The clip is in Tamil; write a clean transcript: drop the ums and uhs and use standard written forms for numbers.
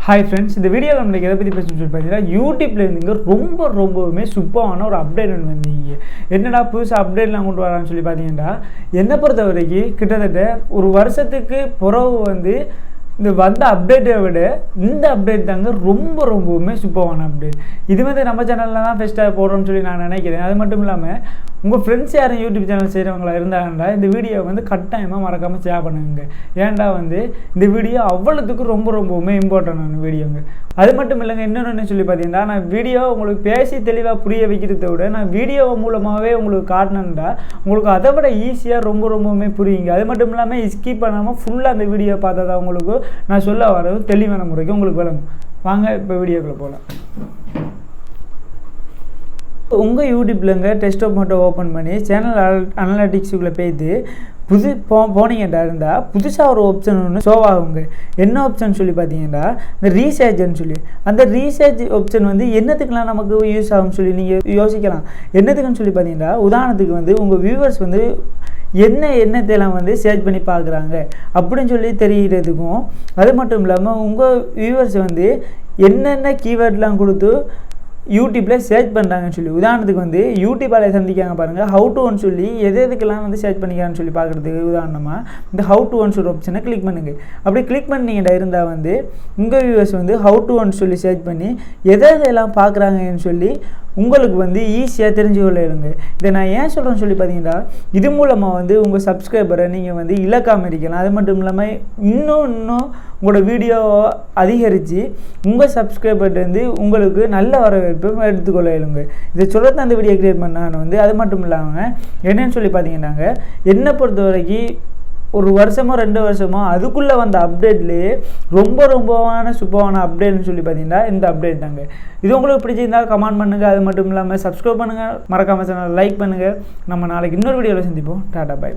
Hi friends, இந்த வீடியோல நம்ம எதை பத்தி பேசணும்னு சொல்லி பார்த்தீங்கன்னா யூடியூப்ல இருந்துங்க ரொம்பவே சூப்பரான ஒரு அப்டேட் வந்தீங்க. என்னடா புதுசா அப்டேட்லாம் கொண்டு வரான்னு சொல்லி பார்த்தீங்கன்னா என்ன பொறுத்த வரைக்கும் கிட்டத்தட்ட ஒரு வருஷத்துக்கு பிறகு வந்து இந்த வந்த அப்டேட்டை விட இந்த அப்டேட் தாங்க ரொம்பவே சூப்பரான அப்டேட். இது வந்து நம்ம சேனலில் தான் ஃபஸ்ட்டாக போடுறோம்னு சொல்லி நான் நினைக்கிறேன். அது மட்டும் இல்லாமல் உங்கள் ஃப்ரெண்ட்ஸ் யாரும் யூடியூப் சேனல் செய்கிறவங்களா இருந்தாங்கன்னா இந்த வீடியோ வந்து கட்டாயமாக மறக்காமல் ஷேர் பண்ணுங்க. ஏன்டா வந்து இந்த வீடியோ அவ்வளோத்துக்கு ரொம்பவே இம்பார்ட்டண்டான வீடியோங்க. அது மட்டும் இல்லைங்க, இன்னொன்று சொல்லி பார்த்தீங்கன்னா நான் வீடியோ உங்களுக்கு பேசி தெளிவாக புரிய வைக்கிறத விட நான் வீடியோ மூலமாகவே உங்களுக்கு காட்டணுன்னா உங்களுக்கு அதை விட ஈஸியாக ரொம்பவே புரியுங்க. அது மட்டும் இல்லாமல் ஸ்கிப் பண்ணாமல் ஃபுல்லாக அந்த வீடியோ பார்த்தா தான் உங்களுக்கு நான் சொல்ல வரது தெளிவான முறைக்கு உங்களுக்கு விளங்கும். வாங்க இப்போ வீடியோக்குள்ளே போகலாம். உங்கள் யூடியூப்லங்க டெஸ்க்டாப் மட்டும் ஓப்பன் பண்ணி சேனல் அனலிட்டிக்ஸுக்குள்ளே போய்த்து போனீங்கடா இருந்தால் புதுசாக ஒரு ஆப்ஷன் ஒன்று ஷோ ஆகுங்க. என்ன ஆப்ஷன் சொல்லி பார்த்தீங்கன்னா இந்த ரீசார்ஜ்னு சொல்லி அந்த ரீசார்ஜ் ஆப்ஷன் வந்து என்னத்துக்குலாம் நமக்கு யூஸ் ஆகும்னு சொல்லி நீங்கள் யோசிக்கலாம். என்னத்துக்குன்னு சொல்லி பார்த்தீங்கன்னா உதாரணத்துக்கு வந்து உங்கள் வியூவர்ஸ் வந்து என்னத்தையெல்லாம் வந்து சர்ச் பண்ணி பார்க்குறாங்க அப்படின்னு சொல்லி தெரிகிறதுக்கும், அது மட்டும் இல்லாமல் உங்கள் வியூவர்ஸ் வந்து என்னென்ன கீவேர்ட்லாம் கொடுத்து யூடியூப்பில் சர்ச் பண்ணுறாங்கன்னு சொல்லி, உதாரணத்துக்கு வந்து யூடியூப்பால் சந்திக்காங்க பாருங்கள், ஹவு டு ஒன் சொல்லி எதுக்கெல்லாம் வந்து சர்ச் பண்ணிக்கிறான்னு சொல்லி பார்க்குறதுக்கு உதாரணமாக இந்த ஹவு டு ஒன் சொல்லி ஆப்ஷனை கிளிக் பண்ணுங்கள். அப்படி கிளிக் பண்ணிங்கடா இருந்தால் வந்து உங்கள் வியூவர்ஸ் வந்து ஹவு டு ஒன் சொல்லி சர்ச் பண்ணி எதெல்லாம் பார்க்குறாங்கன்னு சொல்லி உங்களுக்கு வந்து ஈஸியாக தெரிஞ்சு கொள்ளுங்க. இதை நான் ஏன் சொல்கிறேன்னு சொல்லி பார்த்தீங்கன்னா இது மூலமாக வந்து உங்கள் சப்ஸ்கிரைபரை நீங்கள் வந்து இழக்காமல் இருக்கலாம். அது மட்டும் இல்லாமல் இன்னும் உங்களோட வீடியோவை அதிகரித்து உங்கள் சப்ஸ்கிரைபர்லேருந்து உங்களுக்கு நல்ல வரவேற்பு எடுத்துக்கொள்ள இயலுங்க. இதை சொல்லத்தான் அந்த வீடியோ கிரியேட் பண்ணான்னு வந்து அது மட்டும் இல்லாமல் என்னென்னு சொல்லி பார்த்தீங்கன்னாங்க என்னை பொறுத்த வரைக்கும் ஒரு வருஷமோ 2 வருஷமோ அதுக்குள்ளே வந்த அப்டேட்லேயே ரொம்பவான சூப்பரான அப்டேட்னு சொல்லி பார்த்தீங்கன்னா இந்த அப்டேட் தாங்க. இது உங்களுக்கு பிடிச்சிருந்தால் கமெண்ட் பண்ணுங்கள். அது மட்டும் இல்லாமல் சப்ஸ்கிரைப் பண்ணுங்கள், மறக்காமல் சேனல் லைக் பண்ணுங்கள். நம்ம நாளைக்கு இன்னொரு வீடியோவில் சந்திப்போம். Tata bye.